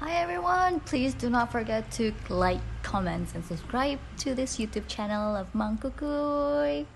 Hi everyone, please do not forget to like, comment, and subscribe to this YouTube channel of Mang Kukuy.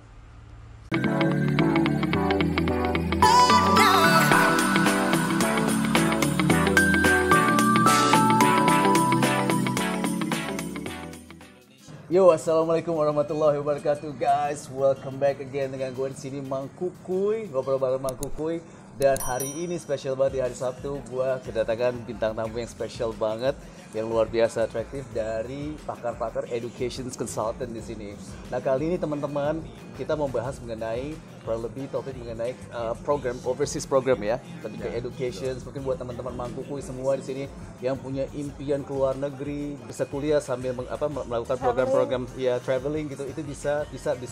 Yo, assalamualaikum warahmatullahi wabarakatuh, guys. Welcome back again dengan gue di sini Mang Kukuy, ngobrol bareng Mang Kukuy. Dan hari ini spesial banget di hari Sabtu, gue kedatangan bintang tamu yang spesial banget, yang luar biasa atraktif dari pakar-pakar education consultant di sini. Nah, kali ini teman-teman kita mau bahas mengenai kurang lebih topik mengenai program overseas program ya, lebih ke education. Mungkin buat teman-teman Mang Kukuy semua di sini yang punya impian ke luar negeri, bisa kuliah sambil melakukan program-program ya traveling gitu, itu bisa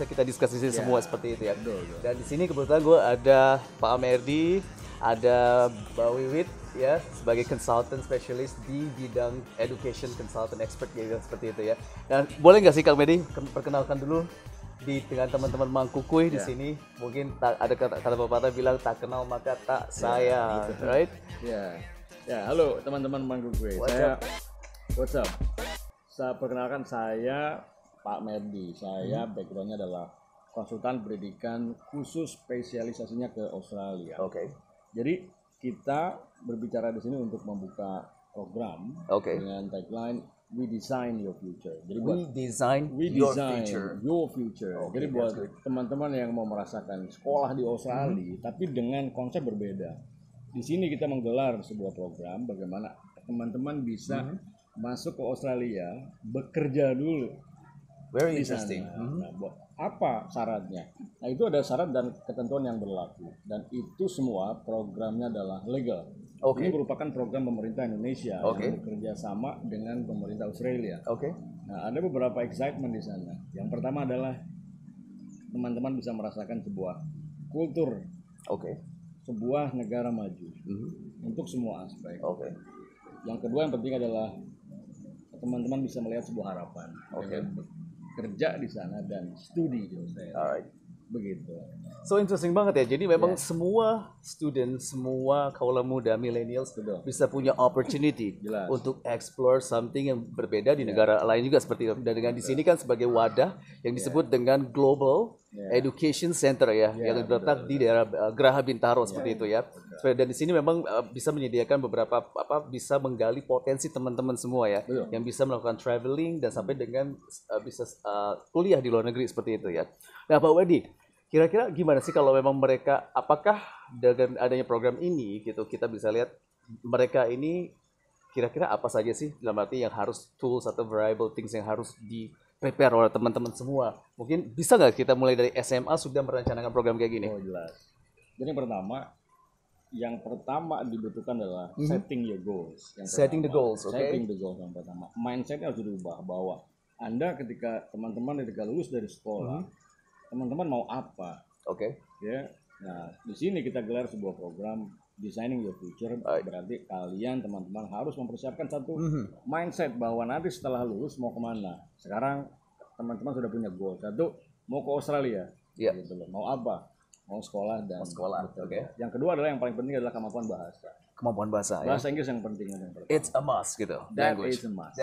kita diskusi semua seperti itu ya. Dan di sini kebetulan gue ada Pak Amerdi, ada Mbak Wiwit ya sebagai consultant specialist di bidang education consultant expert gitu seperti itu ya. Dan boleh nggak sih Kang Medi perkenalkan dulu dengan teman-teman Mang Kukuy di sini. Mungkin ada kata pepatah bilang tak kenal maka tak sayang, right? Ya, halo teman-teman Mang Kukuy. What's up? Saya perkenalkan, saya Pak Merdi. Saya backgroundnya adalah konsultan pendidikan khusus spesialisasinya ke Australia. Oke. Jadi kita berbicara di sini untuk membuka program dengan tagline We Design Your Future. Jadi We design your future. Jadi buat teman-teman yang mau merasakan sekolah di Australia tapi dengan konsep berbeda. Di sini kita menggelar sebuah program bagaimana teman-teman bisa masuk ke Australia, bekerja dulu. Very Di interesting. sana. Nah, apa syaratnya? Nah, itu ada syarat dan ketentuan yang berlaku, dan itu semua programnya adalah legal. Ini merupakan program pemerintah Indonesia yang bekerja sama dengan pemerintah Australia. Nah, ada beberapa excitement di sana. Yang pertama adalah teman-teman bisa merasakan sebuah kultur, sebuah negara maju untuk semua aspek. Yang kedua yang penting adalah teman-teman bisa melihat sebuah harapan. Kerja di sana dan studi di Australia. Begitu. So interesting banget ya. Jadi memang semua student, semua kaula muda, millennials bisa punya opportunity untuk explore something yang berbeda di negara lain juga seperti itu. Dan dengan di sini kan sebagai wadah yang disebut dengan Global Education Center ya, yang terletak di daerah Geraha Bintaro seperti itu ya. Dan di sini memang bisa menyediakan beberapa bisa menggali potensi teman-teman semua ya, yang bisa melakukan traveling dan sampai dengan bisa kuliah di luar negeri seperti itu ya. Nah, Pak Wedi, kira-kira gimana sih kalau memang mereka, apakah dengan adanya program ini gitu kita bisa lihat mereka ini kira-kira apa saja sih dalam arti yang harus tools atau variable things yang harus di prepare oleh teman-teman semua? Mungkin bisa nggak kita mulai dari SMA sudah merencanakan program kayak gini? Oh, jelas. Jadi yang pertama dibutuhkan adalah setting your goals. Setting the goals, Setting the goals yang pertama. Mindsetnya harus dirubah bahwa Anda ketika teman-teman lulus dari sekolah, teman-teman mau apa? Ya. Nah, di sini kita gelar sebuah program Designing Your Future. Berarti kalian teman-teman harus mempersiapkan satu mindset bahwa nanti setelah lulus mau kemana. Sekarang teman-teman sudah punya goal. Satu, mau ke Australia. Gitu loh. Mau apa? Mau sekolah dan Yang kedua adalah yang paling penting adalah kemampuan bahasa. Bahasa Inggris yang penting. It's a must gitu. That is a must.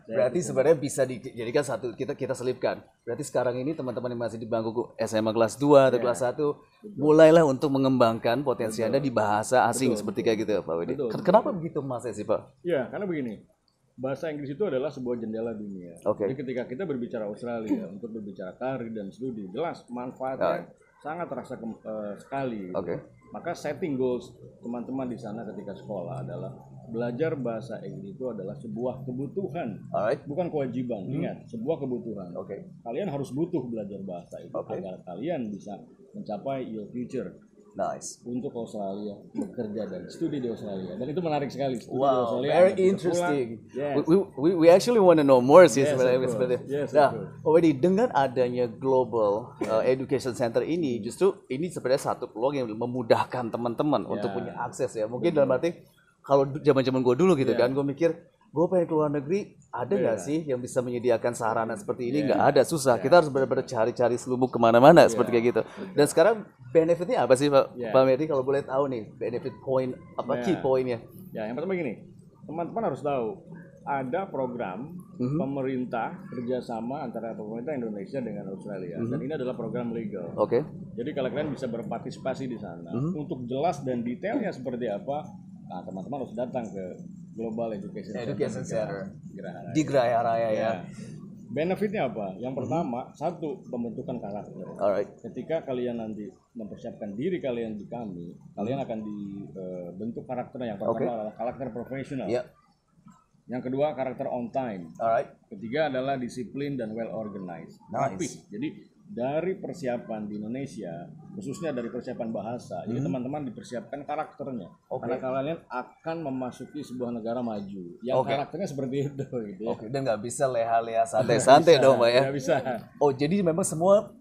Berarti sebenarnya bisa dijadikan satu, kita selipkan. Berarti sekarang ini teman-teman yang masih di bangku SMA kelas 2 atau kelas 1 mulailah untuk mengembangkan potensi Anda di bahasa asing seperti kayak gitu Pak Wedi. Kenapa begitu Mas sih Pak? Ya, karena begini. Bahasa Inggris itu adalah sebuah jendela dunia. Jadi ketika kita berbicara Australia untuk berbicara karir dan studi, jelas manfaatnya sangat terasa sekali. Maka setting goals teman-teman di sana ketika sekolah adalah belajar bahasa Inggris itu adalah sebuah kebutuhan, bukan kewajiban. Ingat, sebuah kebutuhan. Kalian harus butuh belajar bahasa itu agar kalian bisa mencapai your future. Untuk Australia, bekerja dan studi di Australia, dan itu menarik sekali. Wow, very interesting. We actually want to know more sih sebenarnya. Nah, Wedi, dengan adanya Global Education Center ini, justru ini sebenarnya satu peluang yang memudahkan teman-teman untuk punya akses ya. Mungkin dalam arti kalau zaman-zaman gue dulu gitu kan, gue mikir gue pengen keluar negeri, ada nggak sih yang bisa menyediakan sarana seperti ini? Nggak ada, susah. Kita harus benar-benar cari-cari selubung kemana-mana seperti kayak gitu. Dan sekarang benefitnya apa sih Pak Merdi kalau boleh tahu nih, benefit point key pointnya? Ya, yang pertama gini, teman-teman harus tahu ada program pemerintah kerjasama antara pemerintah Indonesia dengan Australia dan ini adalah program legal. Oke. Jadi kalau kalian bisa berpartisipasi di sana untuk jelas dan detailnya seperti apa, nah teman-teman harus datang ke Global Education Center Geraha Raya. di Geraha Raya ya. Benefitnya apa? Yang pertama, satu, pembentukan karakter. Alright. Ketika kalian nanti mempersiapkan diri kalian di kami, kalian akan dibentuk karakternya. Yang pertama adalah karakter profesional. Yeah. Yang kedua, karakter on time. Alright. Ketiga adalah disiplin dan well organized. Rapi. Jadi dari persiapan di Indonesia, khususnya dari persiapan bahasa, jadi teman-teman dipersiapkan karakternya. Karena kalian akan memasuki sebuah negara maju yang karakternya seperti itu. Gitu ya. Oke, dan nggak bisa leha-leha santai-santai dong, Pak ya? Nggak bisa. Oh, jadi memang semua,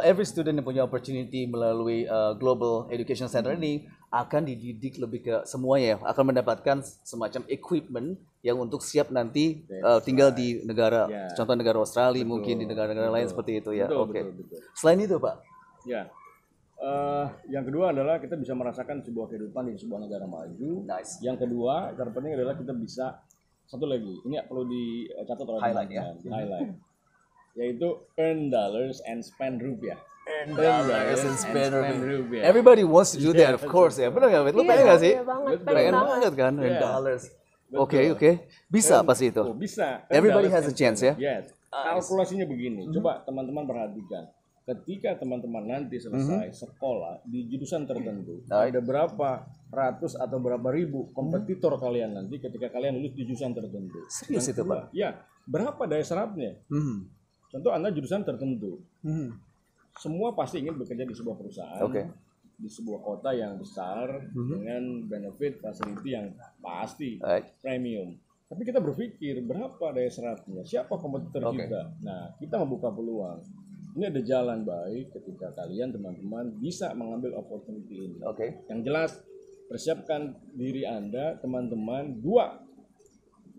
every student yang punya opportunity melalui Global Education Center ini akan dididik lebih ke semuanya, akan mendapatkan semacam equipment yang untuk siap nanti tinggal di negara, contoh negara Australia, mungkin di negara-negara lain seperti itu ya. Oke. Selain itu, Pak? Ya. Yang kedua adalah kita bisa merasakan sebuah kehidupan di sebuah negara maju. Nice. Yang kedua, terpenting adalah kita bisa satu lagi. Ini perlu dicatat oleh Highlight highlight. Yaitu earn dollars and spend rupiah. Earn dollars and spend rupiah. Everybody wants to do that, of course ya. Benar nggak, Bet? Lu pengen nggak sih? Pengen banget kan, earn dollars. Oke. Bisa apa sih itu? Bisa. Everybody has a chance ya. Yes. Kalkulasinya begini. Coba teman-teman perhatikan. Ketika teman-teman nanti selesai sekolah di jurusan tertentu, ada berapa ratus atau berapa ribu kompetitor kalian nanti ketika kalian lulus di jurusan tertentu. Serius itu, Pak? Ya, berapa daya serapnya? Contoh Anda jurusan tertentu. Semua pasti ingin bekerja di sebuah perusahaan, di sebuah kota yang besar dengan benefit facility yang pasti premium. Tapi kita berpikir berapa daya serapnya, siapa kompetitor kita. Nah, kita membuka peluang. Ini ada jalan baik ketika kalian teman-teman bisa mengambil opportunity ini. Yang jelas persiapkan diri Anda teman-teman dua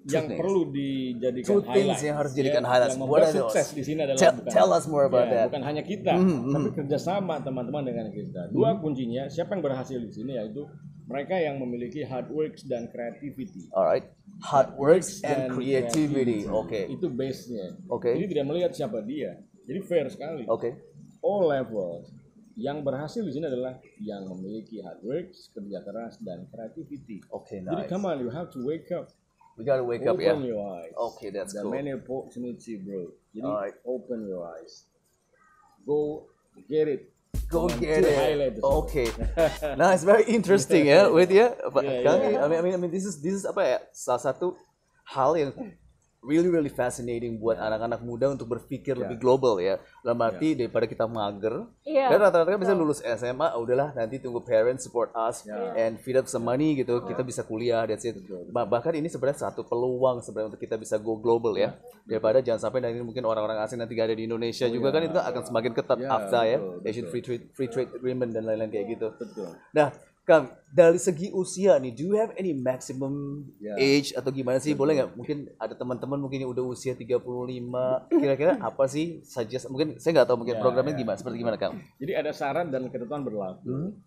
yang perlu dijadikan highlight. Yang harus dijadikan highlight. Yang membuat sukses di sini adalah tell us more about that. Bukan hanya kita, tapi kerjasama teman-teman dengan kita. Dua kuncinya, siapa yang berhasil di sini yaitu mereka yang memiliki hard works dan creativity. Alright, hard works and creativity. Itu base-nya. Jadi tidak melihat siapa dia. Jadi fair sekali. All levels. Yang berhasil di sini adalah yang memiliki hard works, kerja keras dan creativity. Nice. Jadi come on, you have to wake up. We gotta wake up, Open your eyes. That's cool. The many opportunity, bro. Jadi open your eyes. Go get it. Go get it. Nah, it's very interesting ya, with ya. I mean, this is apa ya? Salah satu hal yang really fascinating buat anak-anak muda untuk berpikir lebih global ya. Dalam arti daripada kita mager. Dan rata-rata kan bisa lulus SMA, udahlah nanti tunggu parents support us and feed up some money gitu. Kita bisa kuliah, that's it. Bahkan ini sebenarnya satu peluang sebenarnya untuk kita bisa go global ya. Daripada jangan sampai nanti mungkin orang-orang asing nanti gak ada di Indonesia juga kan itu akan semakin ketat AFTA ya. Asian Free Trade Agreement dan lain-lain kayak gitu. Nah, Kang, dari segi usia nih, do you have any maximum age atau gimana sih? Boleh nggak? Mungkin ada teman-teman mungkin yang udah usia 35, kira-kira apa sih suggest? Mungkin saya nggak tahu mungkin programnya gimana, seperti gimana Kang? Jadi ada syarat dan ketentuan berlaku.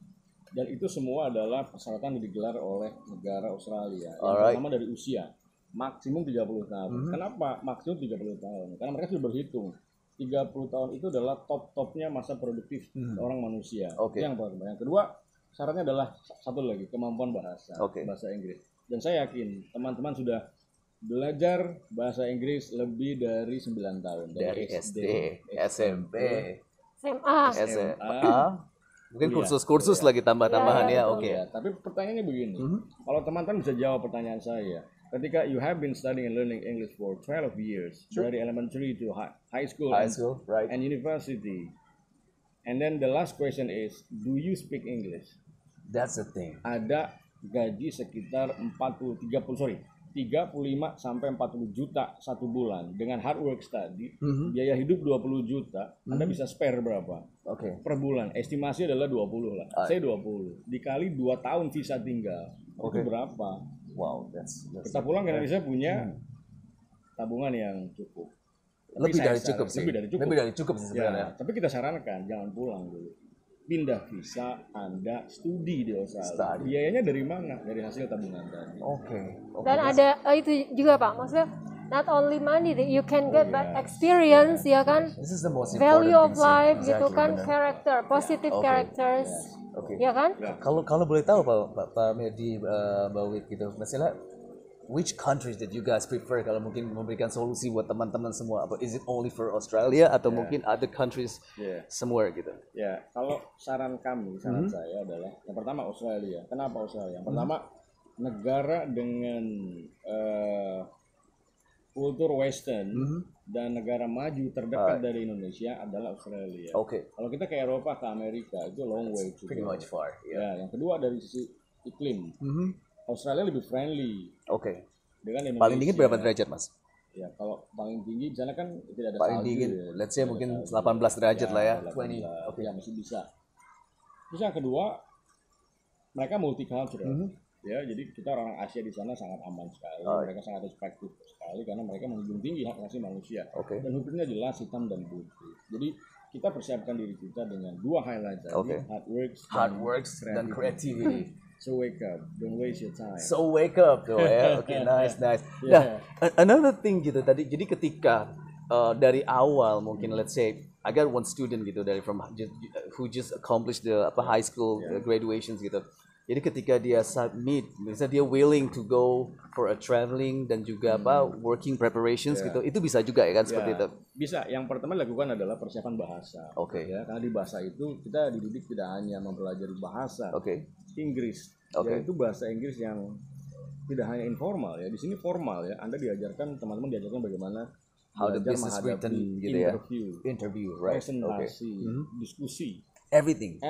Dan itu semua adalah persyaratan yang digelar oleh negara Australia. Yang pertama dari usia, maksimum 30 tahun. Kenapa maksimum 30 tahun? Karena mereka sudah berhitung. 30 tahun itu adalah top-topnya masa produktif orang manusia. Yang pertama. Yang kedua, syaratnya adalah satu lagi, kemampuan bahasa Inggris. Dan saya yakin teman-teman sudah belajar bahasa Inggris lebih dari 9 tahun. Dari SD, SMP, SMA. Mungkin kursus-kursus lagi tambah-tambahan ya. Tapi pertanyaannya begini, kalau teman-teman bisa jawab pertanyaan saya, ketika you have been studying and learning English for 12 years, dari elementary to high school and university, and then the last question is, do you speak English? That's the thing. Ada gaji sekitar 35 sampai 40 juta satu bulan dengan hard work tadi, biaya hidup 20 juta, Anda bisa spare berapa? Per bulan. Estimasi adalah 20 lah. Saya 20. Dikali 2 tahun visa tinggal. Itu berapa? Wow, that's kita pulang ke Indonesia punya tabungan yang cukup. Lebih dari cukup sih sebenarnya. Tapi kita sarankan jangan pulang dulu. pindah visa, Anda studi di Australia. Biayanya dari mana? Dari hasil tabungan tadi. Dan ada itu juga Pak, maksudnya not only money that you can get but experience ya kan, This is the most value important of thing, life exactly, gitu kan, benar. character, positive characters, ya kan? Kalau boleh tahu Pak Medi, Mbak Wit gitu, misalnya which countries that you guys prefer kalau mungkin memberikan solusi buat teman-teman semua? Apa is it only for Australia atau mungkin other countries somewhere gitu? Ya, kalau saran saya adalah yang pertama Australia. Kenapa Australia? Yang pertama negara dengan kultur Western dan negara maju terdekat dari Indonesia adalah Australia. Kalau kita ke Eropa, ke Amerika itu long way to Pretty go. much far. Ya, yang kedua dari sisi iklim. Australia lebih friendly. Dengan Indonesia. Paling dingin berapa derajat, Mas? Ya, kalau paling tinggi di sana kan tidak ada paling salju. Dingin, ya. let's say mungkin 18 derajat lah ya. 20. Ya, masih bisa. Terus yang kedua, mereka multicultural. Ya, jadi kita orang Asia di sana sangat aman sekali. Mereka sangat respektif sekali karena mereka menjunjung tinggi hak asasi manusia. Dan hukumnya jelas hitam dan putih. Jadi kita persiapkan diri kita dengan dua highlight tadi, hard works dan creativity. So wake up, don't waste your time. So wake up tuh ya. Nice. Nah, another thing gitu tadi. Jadi ketika dari awal mungkin let's say I got one student gitu who just accomplished the high school graduations gitu. Jadi ketika dia submit, misalnya dia willing to go for a traveling dan juga working preparations gitu, itu bisa juga ya kan seperti itu. Bisa. Yang pertama dilakukan adalah persiapan bahasa. Ya, karena di bahasa itu kita dididik tidak hanya mempelajari bahasa Inggris. Ya, itu bahasa Inggris yang tidak hanya informal ya. Di sini formal ya. Anda diajarkan, teman-teman diajarkan bagaimana how the business written gitu ya. Interview, right? Presentasi, diskusi. Everything.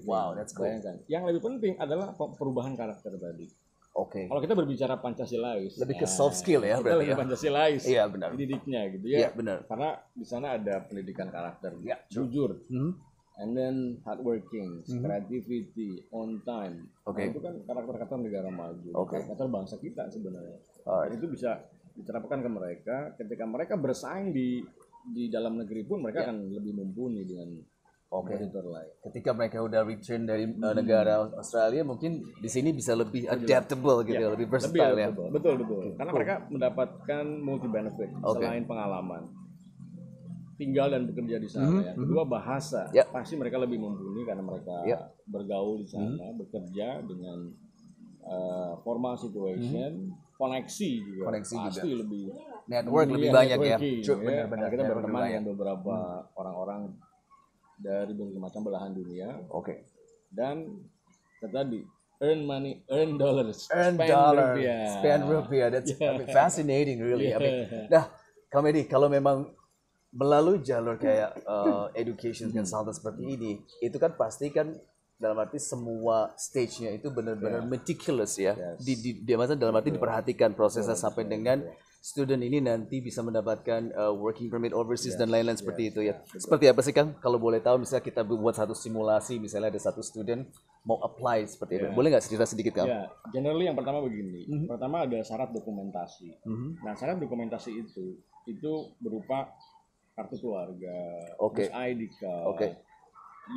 Wow, that's cool. Bayangkan. Yang lebih penting adalah perubahan karakter tadi. Kalau kita berbicara Pancasilais, lebih ke soft skill ya berarti. Lebih Pancasilais. Iya, benar. Didiknya gitu ya. Iya, benar. Karena di sana ada pendidikan karakter. Jujur. And then hardworking, creativity, on time. Nah, itu kan karakter-karakter negara maju. Karakter bangsa kita sebenarnya. Itu bisa diterapkan ke mereka ketika mereka bersaing di dalam negeri pun mereka akan lebih mumpuni dengan kompetitor lain. Ketika mereka udah return dari negara Australia, mungkin di sini bisa lebih adaptable gitu, lebih versatile ya. Betul. Karena mereka mendapatkan multi benefit selain pengalaman tinggal dan bekerja di sana. Yang kedua bahasa, pasti mereka lebih mumpuni karena mereka bergaul di sana, bekerja dengan formal situation, koneksi juga pasti lebih network lebih banyak ya. Benar-benar kita berteman dengan beberapa orang-orang dari berbagai macam belahan dunia. Dan tadi earn money, earn dollars, spend rupiah. That's fascinating really. Nah, Kamedi, kalau memang melalui jalur kayak education consultant seperti ini, itu kan pasti kan dalam arti semua stage-nya itu benar-benar meticulous ya. Maksudnya dalam arti diperhatikan prosesnya sampai dengan student ini nanti bisa mendapatkan working permit overseas dan lain-lain seperti itu ya. Seperti apa sih Kang? Kalau boleh tahu misalnya kita buat satu simulasi, misalnya ada satu student mau apply seperti itu. Boleh nggak cerita sedikit Kang? Generally yang pertama begini. Pertama ada syarat dokumentasi. Nah, syarat dokumentasi itu berupa kartu keluarga, terus ID card.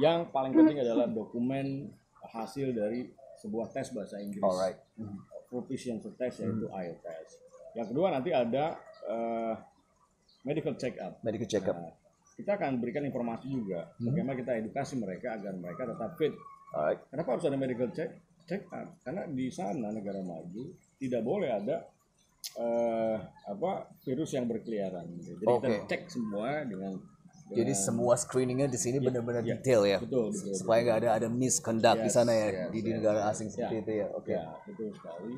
Yang paling penting adalah dokumen hasil dari sebuah tes bahasa Inggris. Proficiency test yaitu IELTS. Yang kedua nanti ada medical check up. Nah, kita akan berikan informasi juga bagaimana kita edukasi mereka agar mereka tetap fit. Kenapa harus ada medical check up? Karena di sana negara maju tidak boleh ada virus yang berkeliaran. Jadi kita cek semua dengan jadi semua screeningnya di sini benar-benar detail ya. Betul. Supaya nggak ada misconduct di sana ya di negara asing seperti itu ya. Betul sekali.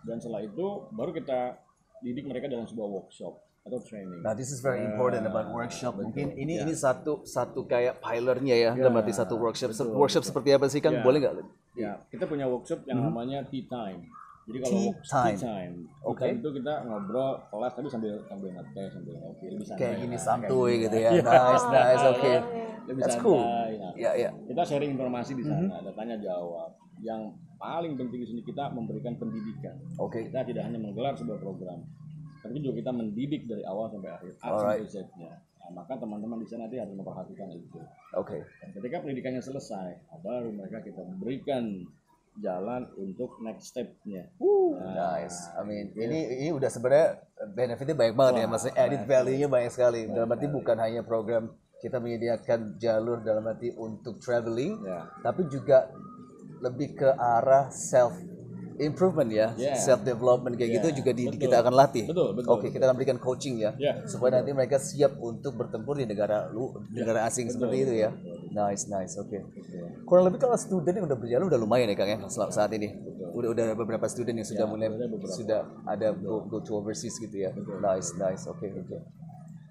Dan setelah itu baru kita didik mereka dalam sebuah workshop atau training. Nah, this is very important about workshop. Mungkin ini satu kayak pilarnya ya, dalam arti satu workshop. Workshop seperti apa sih Kang? Boleh nggak? Kita punya workshop yang namanya tea time. Jadi kalau tea time itu kita ngobrol kelas tapi sambil ngetes, sambil ngopi, lebih santai. Kayak gini santuy gitu ya. Nice, lebih That's santai. cool. Kita sharing informasi di sana, ada tanya jawab. Yang paling penting di sini kita memberikan pendidikan. Kita tidak hanya menggelar sebuah program, tapi juga kita mendidik dari awal sampai akhir, A sampai Z-nya. Nah, maka teman-teman di sana nanti harus memperhatikan itu. Oke. Dan ketika pendidikannya selesai, baru mereka kita berikan jalan untuk next step-nya. Nice. I mean, ini udah sebenarnya benefitnya banyak banget ya, maksudnya added value-nya banyak sekali. Dalam arti bukan hanya program kita menyediakan jalur dalam arti untuk traveling, tapi juga lebih ke arah self improvement ya, self development kayak gitu juga kita akan latih. Betul. Oke, kita akan berikan coaching ya, supaya nanti mereka siap untuk bertempur di negara asing seperti itu ya. Nice. Oke. Kurang lebih kalau student yang udah berjalan udah lumayan ya Kang ya saat ini. Udah beberapa student yang sudah mulai sudah ada go to overseas gitu ya. Nice. Oke.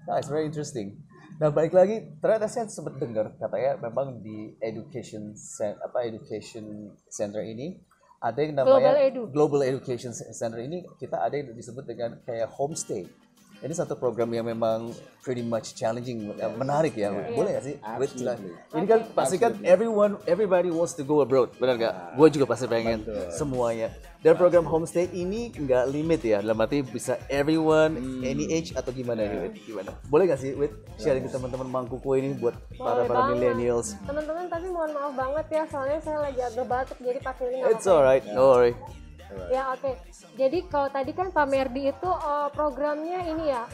Nice, very interesting. Nah, balik lagi, ternyata saya sempat dengar katanya memang di education center ini ada yang namanya Global Education Center ini kita ada yang disebut dengan kayak homestay. Ini satu program yang memang pretty much challenging, menarik ya. Boleh nggak sih? Ini kan pasti kan everybody wants to go abroad, benar nggak? Gue juga pasti pengen semuanya. Dan program homestay ini nggak limit ya, dalam arti bisa everyone, any age atau gimana nih? Gimana? Boleh nggak sih, share ke teman-teman Mangkukuy ini buat para millennials? Teman-teman, tapi mohon maaf banget ya, soalnya saya lagi agak batuk, jadi pakai ini. It's alright, no worry. Ya oke. Jadi kalau tadi kan Pak Merdi itu programnya ini ya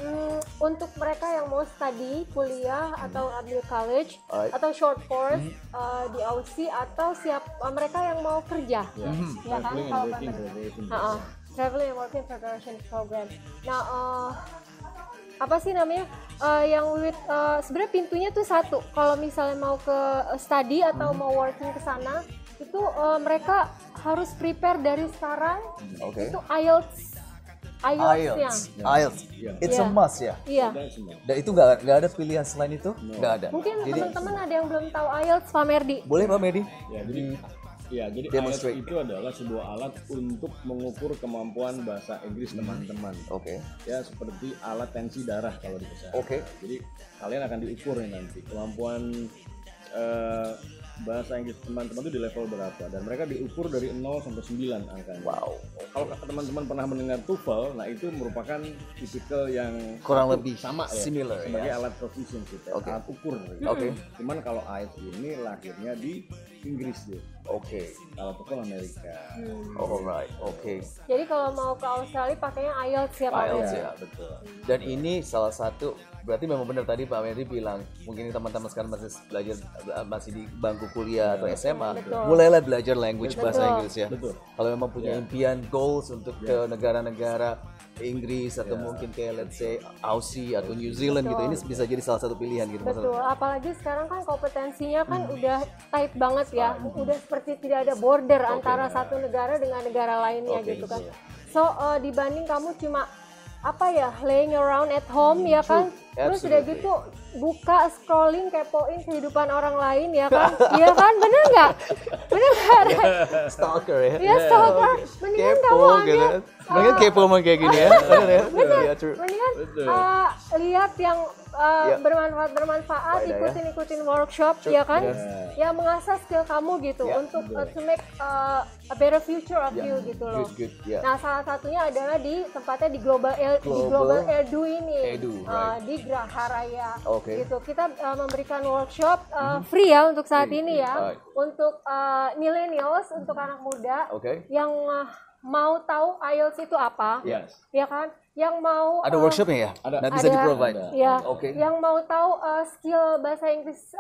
untuk mereka yang mau study kuliah atau ambil college atau short course di Aussie atau mereka yang mau kerja, ya kan? Kalau Traveling and Working Preparation Program. Nah apa sih namanya yang sebenarnya pintunya tuh satu. Kalau misalnya mau ke study atau mau working ke sana itu mereka harus prepare dari sekarang. Itu IELTS-nya. It's a must ya. Iya. Dan itu nggak ada pilihan selain itu, nggak ada. Mungkin teman-teman ada yang belum tahu IELTS, Pak Merdi. Boleh Pak Merdi? Jadi IELTS itu adalah sebuah alat untuk mengukur kemampuan bahasa Inggris teman-teman. Oke. Ya seperti alat tensi darah kalau di kesehatan. Oke. Jadi kalian akan diukur nanti kemampuan bahasa Inggris teman-teman itu di level berapa, dan mereka diukur dari 0 sampai 9 angkanya. Wow. Kalau teman-teman pernah mendengar TOEFL, nah itu merupakan tipikal yang kurang lebih sama ya, similar sebagai alat proficiency, alat ukur. Cuman kalau IELTS ini lahirnya di Inggris deh. Kalau TOEFL Amerika. Alright. Jadi kalau mau ke Australia pakainya IELTS ya Pak. IELTS ya, betul. Dan ini salah satu, berarti memang benar tadi Pak Merdi bilang, mungkin teman-teman sekarang masih di bangku kuliah atau SMA, mulailah belajar language bahasa Inggris ya. Kalau memang punya impian, goals untuk ke negara-negara Inggris atau mungkin kayak let's say Aussie atau New Zealand gitu, ini bisa jadi salah satu pilihan gitu. Betul, apalagi sekarang kan kompetensinya kan udah tight banget ya, udah seperti tidak ada border antara satu negara dengan negara lainnya gitu kan. So dibanding kamu cuma laying around at home ya kan, terus udah gitu buka scrolling kepoin kehidupan orang lain ya kan. Iya kan, bener nggak stalker ya. Iya stalker, mendingan kamu ambil mendingan kepo sama kayak gini ya. Bener, mendingan lihat yang bermanfaat, ikutin workshop ya kan, ya mengasah skill kamu gitu untuk to make a better future of you gitu loh. Nah salah satunya adalah tempatnya di Global Edu ini, di Graha Raya gitu. Kita memberikan workshop free ya untuk saat ini ya, untuk millennials, untuk anak muda yang mau tahu IELTS itu apa, ya kan? Yang mau ada workshopnya ya? Nanti bisa di-provide. Ya. Yang mau tahu skill bahasa Inggris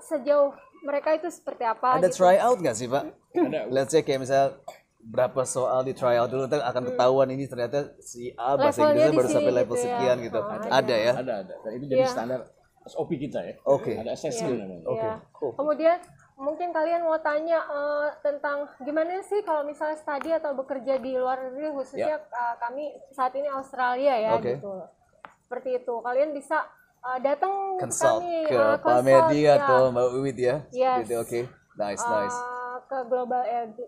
sejauh mereka itu seperti apa? Ada tryout nggak sih Pak? Ada. Let's say kayak misalnya berapa soal di tryout dulu, ntar akan ketahuan ini ternyata si A bahasa Inggrisnya baru sampai level gitu sekian gitu. Ada ya? Ada. Dan itu jadi standar SOP kita ya. Ada assessment namanya. Kemudian mungkin kalian mau tanya tentang gimana sih kalau misalnya study atau bekerja di luar negeri, khususnya kami saat ini Australia ya gitu. Seperti itu. Kalian bisa datang ke kami ke Pak Merdi atau Mbak Uwit ya. Gitu, nice. Ke Global Edu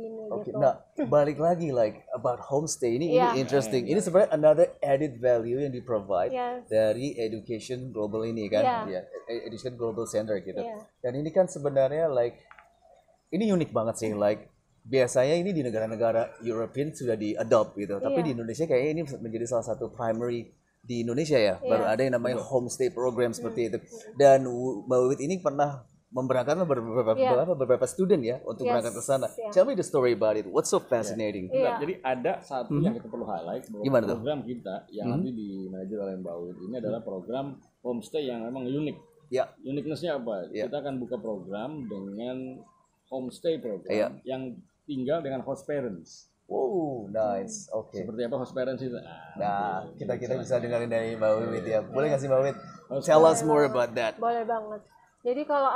ini gitu. Nah, balik lagi about homestay ini interesting. Ini sebenarnya another added value yang di-provide dari Education Global ini kan. Education Global Center gitu. Dan ini kan sebenarnya ini unik banget sih, biasanya ini di negara-negara European sudah di-adopt gitu. Tapi di Indonesia kayaknya ini menjadi salah satu primary di Indonesia ya, baru ada yang namanya homestay program seperti itu. Dan Mbak Wiwit ini pernah memberangkatkan beberapa student ya untuk berangkat ke sana. Tell me the story about it. What's so fascinating? Jadi ada satu yang kita perlu highlight bahwa program kita yang nanti dimanajer oleh Mbak Wiwit ini adalah program homestay yang memang unik. Uniqueness-nya apa? Kita akan buka program dengan homestay program yang tinggal dengan host parents. Oh, nice. Oke. Seperti apa host parents itu? Nah, kita bisa dengerin dari Mbak Wiwit ya. Boleh nggak sih Mbak Wiwit? Tell us more about that. Boleh banget. Jadi kalau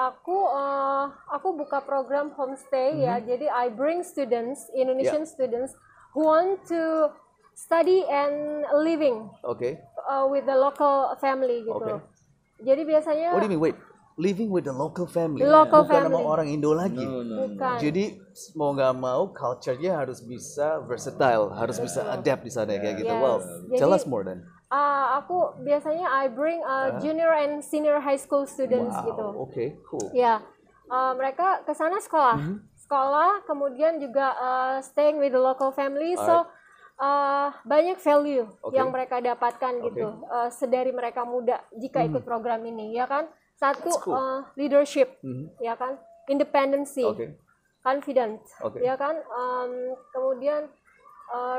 aku buka program homestay ya. Jadi I bring students, Indonesian students who want to study and living with the local family gitu. Jadi biasanya. What do you mean? Wait, living with the local family. Bukan sama orang Indo lagi. Bukan. Jadi mau nggak mau culture-nya harus bisa versatile, harus bisa adapt di sana kayak gitu. Wow, tell us more then. Aku biasanya I bring junior and senior high school students gitu. Oke, cool. Ya, mereka ke sana sekolah, kemudian juga staying with the local family. So banyak value yang mereka dapatkan gitu sedari mereka muda jika ikut program ini, ya kan? Satu leadership, ya kan? Independency, confident, ya kan? Kemudian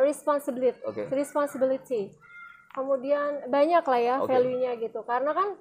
responsibility. Kemudian banyak lah ya value-nya gitu, karena kan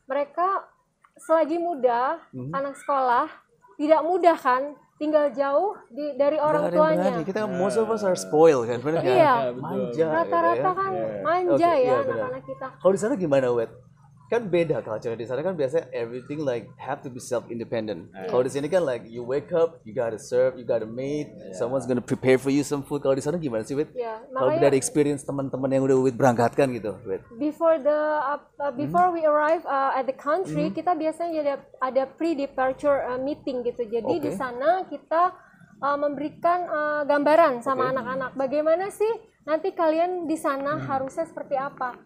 mereka selagi muda, anak sekolah tidak mudah kan tinggal jauh dari orang tuanya. Kita most of us are spoiled kan, benar kan? Iya, manja. Rata-rata kan manja ya anak-anak kita. Kalau di sana gimana, Wet? Kan beda culture di sana kan biasanya everything like have to be self independent. Kalau di sini kan like you wake up, you gotta serve, you gotta mate, someone's gonna prepare for you some food. Kalau di sana gimana sih, Wit? Kalau dari experience teman-teman yang udah Wit berangkatkan gitu, Wit. Before we arrive at the country, kita biasanya ada pre-departure meeting gitu. Jadi di sana kita memberikan gambaran sama anak-anak. Bagaimana sih nanti kalian di sana harusnya seperti apa?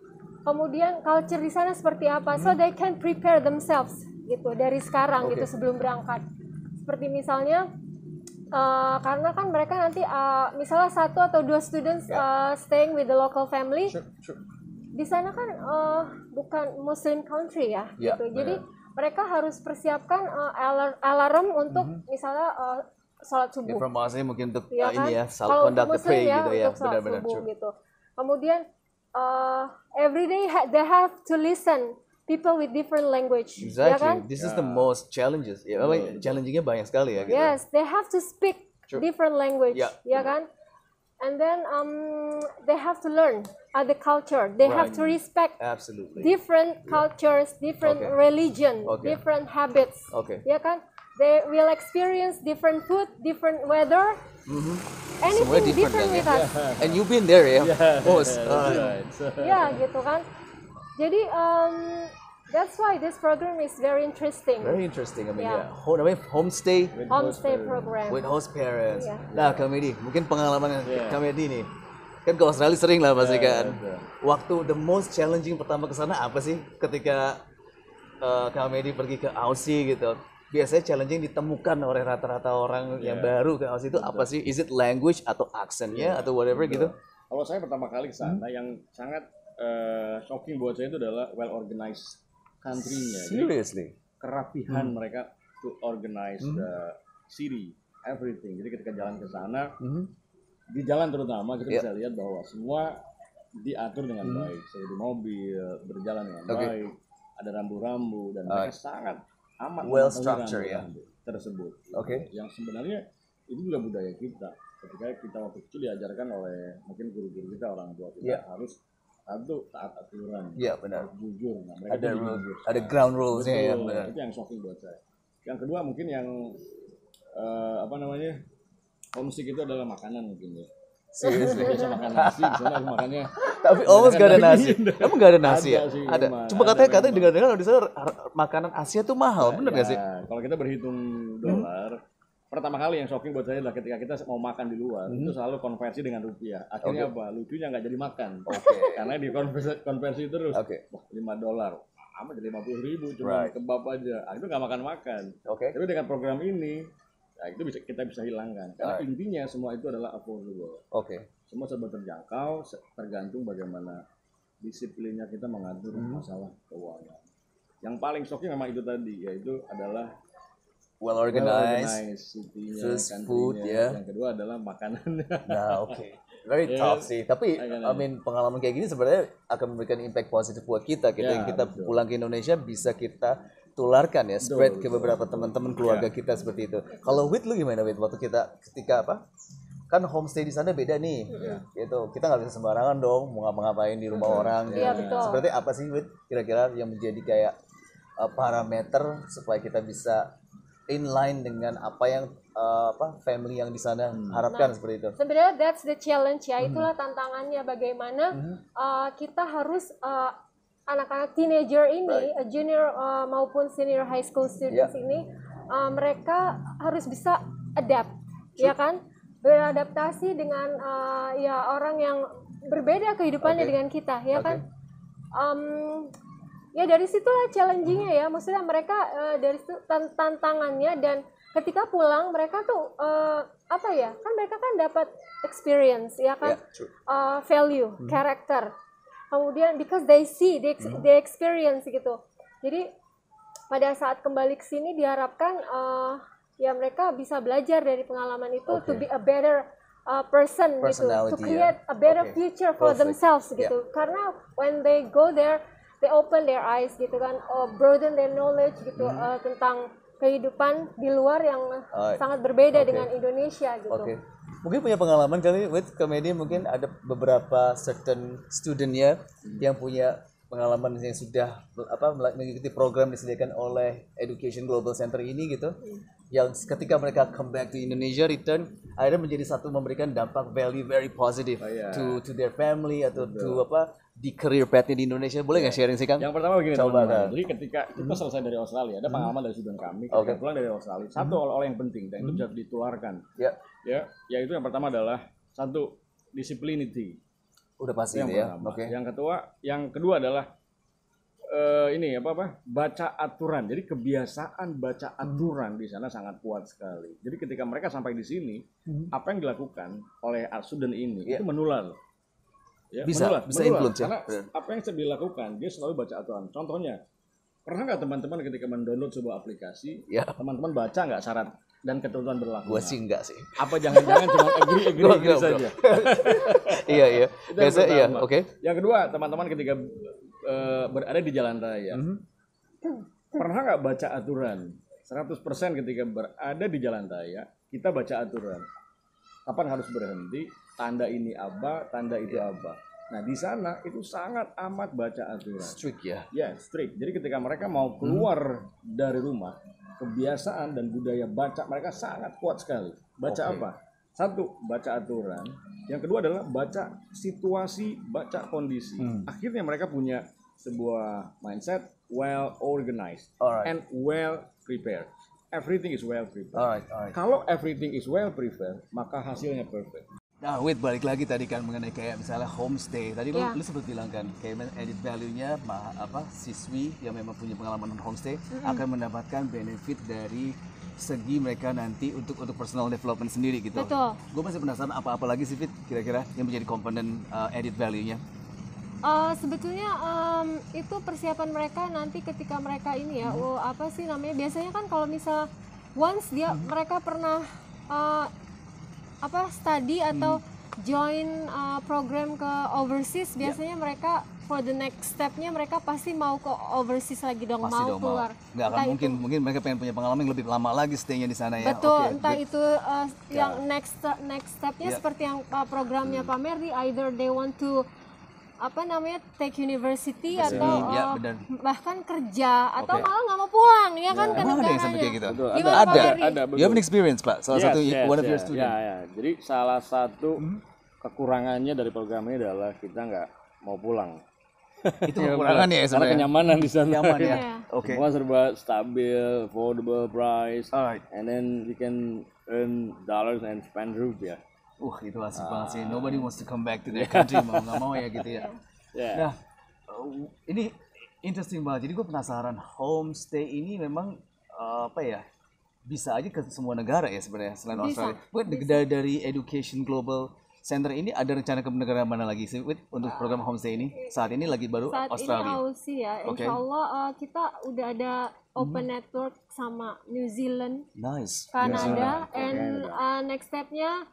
Kemudian culture di sana seperti apa, so they can prepare themselves gitu dari sekarang gitu sebelum berangkat. Seperti misalnya karena kan mereka nanti misalnya 1 atau 2 students staying with the local family. Di sana kan bukan Muslim country ya gitu. Jadi mereka harus persiapkan alarm untuk misalnya sholat subuh. From Muslim mungkin untuk kan? ini ya, kalau conduct the pray ya, gitu ya, untuk sholat benar-benar subuh gitu. Kemudian every day they have to listen people with different language. Exactly. Ya kan? This is the most challenges. Ya, challengingnya banyak sekali ya. Gitu. Yes, they have to speak different language. Ya kan? And then they have to learn other culture. They have to respect different cultures, different religion, different habits. Ya kan? They will experience different food, different weather, anything different with us. And you've been there ya, most. Ya gitu kan. Jadi that's why this program is very interesting. Very interesting. I mean, namanya homestay program with host parents. Nah, Kamedi, mungkin pengalaman Kamedi nih. Kan ke Australia sering lah pasti kan. Waktu the most challenging pertama ke sana apa sih ketika Kamedi pergi ke Aussie gitu? Biasanya challenging ditemukan oleh rata-rata orang yang baru ke Aussie itu apa sih? Is it language atau accentnya atau whatever gitu? Kalau saya pertama kali ke sana yang sangat shocking buat saya itu adalah well organized country-nya. Seriously? Jadi, kerapihan mereka to organize the city, everything. Jadi ketika jalan ke sana, di jalan terutama kita bisa lihat bahwa semua diatur dengan baik. Saya di mobil berjalan dengan baik, ada rambu-rambu dan mereka sangat amat well structured ya tersebut. Yang sebenarnya itu juga budaya kita. Ketika kita waktu kecil diajarkan oleh mungkin guru-guru kita, orang tua kita harus taat aturan, benar. Jujur. Nah, mereka ada ground rules-nya ya. Benar. Itu yang shocking buat saya. Yang kedua mungkin yang homesick itu adalah makanan mungkin ya. Biasa makan nasi, di sana makannya. Tapi almost gak ada nasi. Emang gak ada nasi ya? Ada. Cuma katanya dengar-dengar di sana makanan Asia tuh mahal, bener gak sih? Kalau kita berhitung dolar, pertama kali yang shocking buat saya adalah ketika kita mau makan di luar, itu selalu konversi dengan rupiah. Akhirnya apa? Lucunya nggak jadi makan. Karena di konversi terus. Wah, $5. Amat jadi 50.000 cuma kebab aja. Itu nggak makan-makan. Tapi dengan program ini, itu kita bisa hilangkan. Karena intinya semua itu adalah affordable. Semua serba terjangkau, tergantung bagaimana disiplinnya kita mengatur masalah keuangan. Yang paling shocking memang itu tadi, yaitu adalah well organized, city-nya, food, ya. Yang kedua adalah makanannya. Nah, very tough sih. Tapi, pengalaman kayak gini sebenarnya akan memberikan impact positif buat kita. Yang kita pulang ke Indonesia bisa kita tularkan ya, spread ke beberapa teman-teman keluarga kita seperti itu. Kalau Wit, lu gimana Wit? Waktu ketika kan homestay di sana beda nih, gitu. Kita nggak bisa sembarangan dong mau ngapa-ngapain di rumah orang. Iya, betul. Seperti apa sih Wit kira-kira yang menjadi kayak parameter supaya kita bisa inline dengan apa yang family yang di sana harapkan seperti itu. Sebenarnya that's the challenge ya, itulah tantangannya bagaimana kita harus anak-anak teenager ini, junior maupun senior high school students ini, mereka harus bisa adapt, ya kan, beradaptasi dengan ya orang yang berbeda kehidupannya dengan kita, ya kan. Ya dari situlah challengingnya ya, maksudnya mereka dari situ tantangannya, dan ketika pulang mereka tuh kan mereka kan dapat experience, ya kan, value, character, kemudian because they see, they experience gitu. Jadi pada saat kembali ke sini diharapkan ya mereka bisa belajar dari pengalaman itu to be a better person gitu, to create a better future for themselves gitu. Karena when they go there, they open their eyes gitu kan, broaden their knowledge gitu tentang kehidupan di luar yang sangat berbeda dengan Indonesia gitu. Mungkin punya pengalaman kali with komedi, mungkin ada beberapa certain studentnya yang punya pengalaman yang sudah mengikuti program disediakan oleh Education Global Center ini gitu, yang ketika mereka come back to Indonesia, return, akhirnya menjadi satu memberikan dampak value very positive to their family atau to di career path-nya di Indonesia. Boleh nggak sharing sih Kang? Yang pertama begini teman-teman, jadi ketika kita selesai dari Australia, ada pengalaman dari student kami ketika pulang dari Australia, satu oleh yang penting dan itu bisa ditularkan, yaitu yang pertama adalah satu disciplinity. Udah pasti yang ya. Yang kedua adalah baca aturan. Jadi kebiasaan baca aturan di sana sangat kuat sekali. Jadi ketika mereka sampai di sini, apa yang dilakukan oleh student ini itu menular. Ya, bisa influence karena apa yang sedang dilakukan, dia selalu baca aturan. Contohnya, pernah nggak teman-teman ketika mendownload sebuah aplikasi, teman-teman baca nggak syarat dan ketentuan berlaku? Gua sih enggak sih. Apa jangan-jangan cuma agree saja? Iya. Biasa iya, oke. Yang kedua, teman-teman ketika berada di jalan raya, pernah nggak baca aturan? 100% ketika berada di jalan raya, kita baca aturan. Kapan harus berhenti? Tanda ini apa? Tanda itu apa? Nah di sana itu sangat amat baca aturan. Strict ya? Ya strict. Jadi ketika mereka mau keluar dari rumah, kebiasaan dan budaya baca mereka sangat kuat sekali. Baca apa? Satu, baca aturan. Yang kedua adalah baca situasi, baca kondisi. Akhirnya mereka punya sebuah mindset well organized and well prepared. Everything is well prepared. Alright. Kalau everything is well prepared, maka hasilnya perfect. Nah, balik lagi tadi kan mengenai kayak misalnya homestay. Tadi lu sempat bilang kan kayak edit value-nya siswi yang memang punya pengalaman homestay akan mendapatkan benefit dari segi mereka nanti untuk personal development sendiri gitu. Betul. Gue masih penasaran apa lagi sih Fit kira-kira yang menjadi komponen edit value-nya. Sebetulnya itu persiapan mereka nanti ketika mereka ini ya, biasanya kan kalau misal once mereka pernah study atau join program ke overseas, biasanya mereka for the next stepnya mereka pasti mau ke overseas lagi dong, mau keluar. Nggak akan mungkin mereka pengen punya pengalaman yang lebih lama lagi stay-nya di sana ya. Betul, entah itu yang next stepnya seperti yang programnya Pak Merdi, either they want to take university atau bahkan kerja atau malah nggak mau pulang ya kan ke negaranya. Ada yang sampai kayak gitu. Ada. You have an experience Pak, salah satu one of your student. Ya. Jadi salah satu kekurangannya dari program ini adalah kita nggak mau pulang. Itu kekurangan ya sebenarnya. Karena kenyamanan di sana. Nyaman ya. Oke. Semua serba stabil, affordable price, and then you can earn dollars and spend rupiah. Itu asik banget sih. Nobody wants to come back to their country, mau nggak mau ya gitu ya. Nah, ini interesting banget. Jadi gue penasaran, homestay ini memang bisa aja ke semua negara ya sebenarnya selain Australia. Dari Education Global center ini ada rencana ke negara mana lagi sih untuk program homestay ini? Saat ini lagi baru Saat Australia. ini Aussie ya. Insya Allah kita udah ada open network sama New Zealand, Nice. Kanada, and next stepnya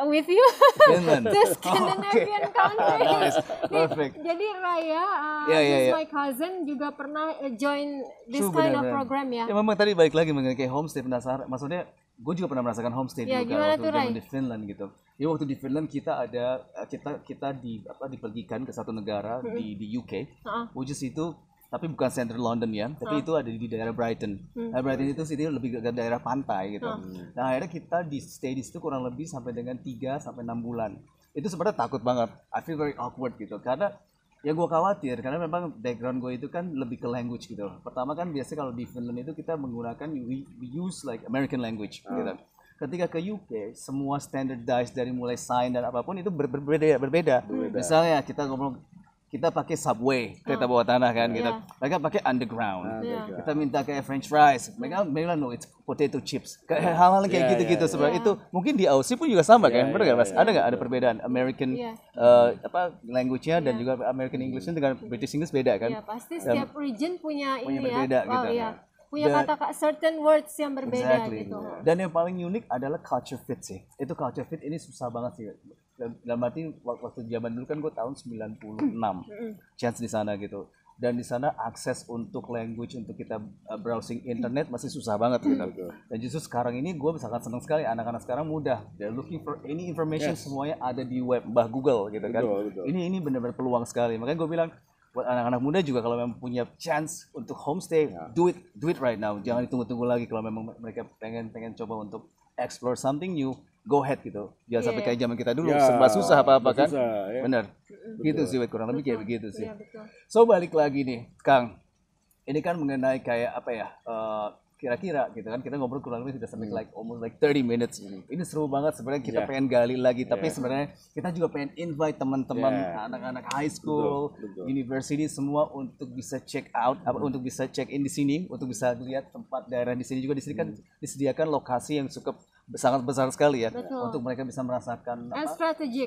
with you Finland. to Scandinavian country. Nice. Perfect. Jadi Raya, Yeah. my cousin juga pernah join this True, kind of benar-benar. program ya. Ya memang tadi balik lagi mengenai kayak homestay, penasaran. Maksudnya gue juga pernah merasakan homestay Ya, dulu gimana waktu tuh, Ray? zaman di Finland gitu. Ya waktu di Finland kita ada kita dipergikan ke satu negara di UK, which is itu tapi bukan center London ya, tapi itu ada di daerah Brighton. Nah, Brighton itu sini lebih ke daerah pantai gitu. Nah akhirnya kita stay di situ kurang lebih sampai dengan 3 sampai 6 bulan. Itu sebenarnya takut banget. I feel very awkward gitu karena ya gue khawatir karena memang background gue itu kan lebih ke language gitu. Pertama kan biasanya kalau di Finland itu kita menggunakan we use like American language gitu. Ketika ke UK semua standardized dari mulai sign dan apapun itu berbeda. Misalnya kita pakai subway kereta bawah tanah kan gitu. Mereka pakai underground. Kita minta kayak French fries. Mereka bilang no it's potato chips. Kayak hal-hal kayak gitu-gitu sebenarnya itu mungkin di Aussie pun juga sama kan? Benar nggak Mas? Ada nggak ada perbedaan American language-nya dan juga American English-nya dengan British English beda kan? Ya pasti setiap region punya ini berbeda ya. gitu. Iya. Punya kata certain words yang berbeda gitu. Dan yang paling unik adalah culture fit sih. Itu culture fit ini susah banget sih. Dalam arti waktu zaman dulu kan gue tahun 96 chance di sana gitu. Dan di sana akses untuk language untuk kita browsing internet masih susah banget gitu. Dan justru sekarang ini gue sangat senang sekali anak-anak sekarang mudah. They're looking for any information semuanya ada di web, bah Google gitu kan. Ini benar-benar peluang sekali. Makanya gue bilang buat anak-anak muda juga kalau memang punya chance untuk homestay, do it right now. Jangan ditunggu-tunggu lagi kalau memang mereka pengen coba untuk explore something new. Go ahead gitu. Jangan sampai kayak zaman kita dulu serba susah apa-apa kan. Benar. Gitu sih kurang lebih kayak begitu sih. So balik lagi nih, Kang. Ini kan mengenai kayak apa ya? Kira-kira gitu kan kita ngobrol kurang lebih sudah sampai almost 30 minutes. Ini seru banget sebenarnya kita pengen gali lagi tapi sebenarnya kita juga pengen invite teman-teman anak-anak high school, university semua untuk bisa check out untuk bisa check in di sini, untuk bisa lihat tempat daerah di sini juga. Di sini kan disediakan lokasi yang cukup sangat besar sekali ya. Untuk mereka bisa merasakan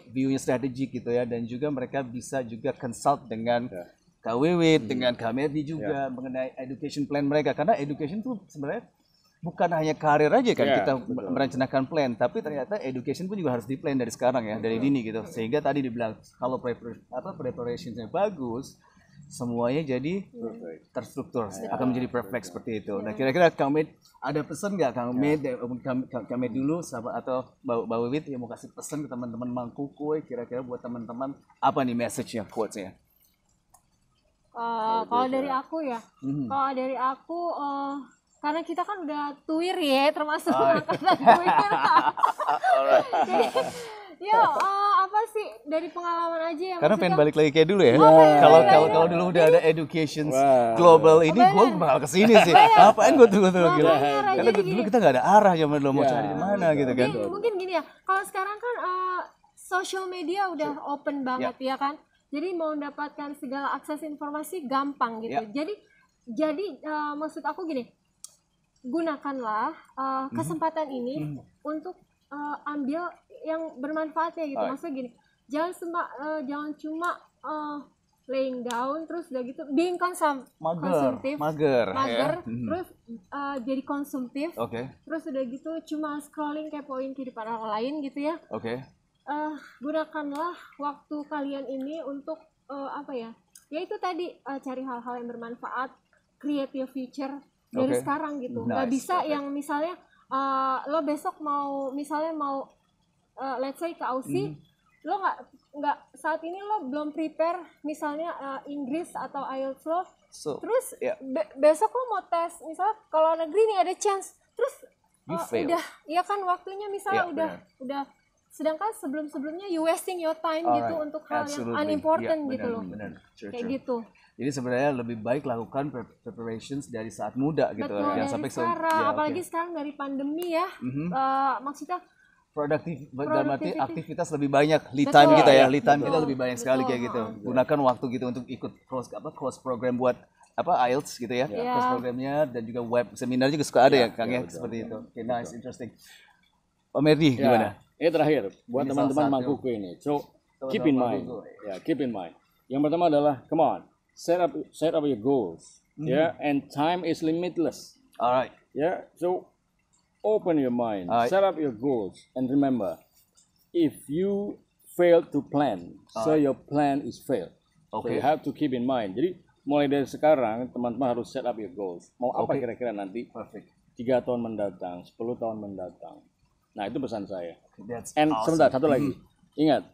view-nya strategik gitu ya dan juga mereka bisa juga consult dengan Kak Wiwit dengan Kak Merdi juga mengenai education plan mereka karena education tuh sebenarnya bukan hanya karir aja kan kita merencanakan plan tapi ternyata education pun juga harus di plan dari sekarang ya dari dini gitu sehingga tadi dibilang kalau preparationnya bagus semuanya jadi terstruktur akan menjadi perfect seperti itu. Nah kira-kira Kang Med ada pesan nggak Kang Med Kang Med dulu sama atau Mbak Wiwit yang mau kasih pesan ke teman-teman Mangkukuy kira-kira buat teman-teman apa nih message-nya quotes-nya? Kalau dari aku ya, karena kita kan udah tuir ya, termasuk angkatan tuir. Jadi, apa sih dari pengalaman aja ya? Karena pengen balik lagi kayak dulu ya. Kalau dulu udah ada education global ini, gue bakal kesini sih. Ngapain gue tunggu gila? Karena dulu kita nggak ada arah zaman dulu mau cari di mana gitu kan. Mungkin gini ya, kalau sekarang kan social media udah open banget ya kan. Jadi mau mendapatkan segala akses informasi gampang gitu. Jadi maksud aku gini, gunakanlah kesempatan ini untuk ambil yang bermanfaatnya gitu. Maksudnya gini, jangan cuma laying down terus udah gitu being konsumtif, mager, terus jadi konsumtif, terus udah gitu cuma scrolling kepoin kehidupan orang lain gitu ya. Gunakanlah waktu kalian ini untuk ya itu tadi cari hal-hal yang bermanfaat, create your future dari sekarang gitu. Nggak bisa yang misalnya lo besok mau let's say ke Aussie, lo nggak saat ini lo belum prepare misalnya Inggris atau IELTS lo, terus besok lo mau tes misalnya kalau negeri nih ada chance, terus udah ya kan waktunya misalnya udah sedangkan sebelumnya you wasting your time gitu untuk hal yang unimportant gitu loh. Kayak gitu. Jadi sebenarnya lebih baik lakukan preparations dari saat muda gitu. Jangan sampai sekarang, apalagi sekarang dari pandemi ya. Maksudnya berarti aktivitas lebih banyak, lead time kita ya, lead time kita lebih banyak sekali kayak gitu. Gunakan waktu gitu untuk ikut course program buat IELTS gitu ya, course programnya dan juga web seminar juga suka ada ya Kang ya seperti itu. Nice, interesting. Om Merdi gimana? Ini terakhir buat teman-teman Mangkukuy ini. So keep in mind. Keep in mind. Yang pertama adalah come on, set up your goals. And time is limitless. Alright. So open your mind, set up your goals, and remember, if you fail to plan, so your plan is failed. So you have to keep in mind. Jadi mulai dari sekarang teman-teman harus set up your goals. Mau apa kira-kira nanti? 3 tahun mendatang, 10 tahun mendatang. Nah itu pesan saya. And sebentar, satu lagi. Ingat,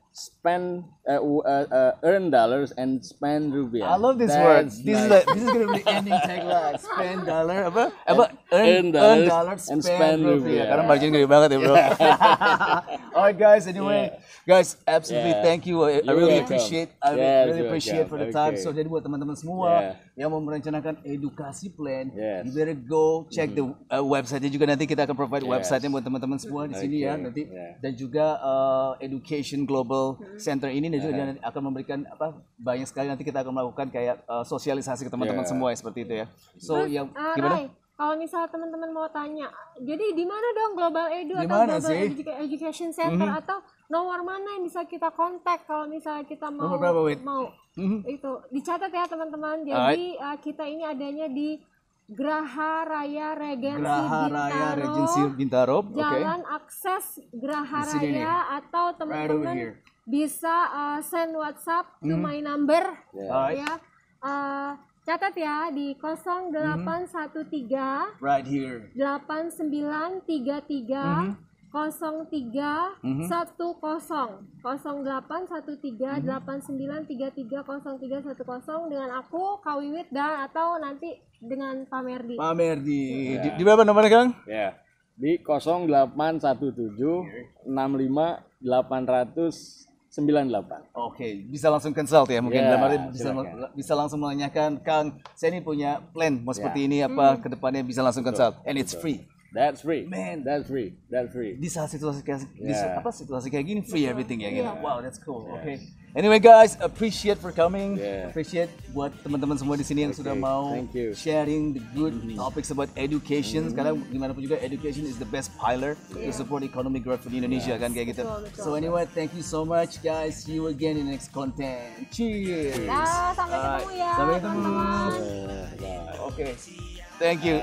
earn dollars and spend rupiah. I love this word. This is going to be ending tagline. Spend dollar earn dollars and spend rupiah. Karena margin gede banget ya bro. Alright guys, anyway, guys, absolutely thank you. I really appreciate. For the time. So jadi buat teman-teman semua yang mau merencanakan edukasi plan, you better go check the website-nya juga, nanti kita akan provide website-nya buat teman-teman semua di sini ya nanti, dan juga Education Global Center ini dan juga dia akan memberikan banyak sekali, nanti kita akan melakukan kayak sosialisasi ke teman-teman semua seperti itu ya. So terus, yang gimana? Kalau misalnya teman-teman mau tanya, jadi di mana dong Global Edu Dimana atau Global Education Center atau nomor mana yang bisa kita kontak kalau misalnya kita mau itu dicatat ya teman-teman. Jadi kita ini adanya di Graha Raya Regency Bintaro, Jalan Akses Graha Raya, atau teman-teman bisa send WhatsApp to my number ya. Catat ya di 0813 right here 8933 03 10 0813 8933 dengan aku Kak Wiwit dan atau nanti dengan Pak Merdi. Pak Merdi. Di berapa nomornya Kang? Di 0817 65 898. Oke, bisa langsung consult ya mungkin. Bisa langsung menanyakan, Kang, saya ini punya plan mau seperti ini apa ke depannya, bisa langsung consult and it's free. That's free. Man, that's free. Di saat situasi kayak gini free everything ya gitu. Wow, that's cool. Okay. Anyway guys, appreciate for coming. Appreciate buat teman-teman semua di sini yang sudah mau sharing the good topics about education. Karena gimana pun juga education is the best pillar to support economic growth di Indonesia kan kayak gitu. So anyway, thank you so much guys. See you again in the next content. Cheers. Sampai ketemu ya. Sampai ketemu. Okay. Thank you.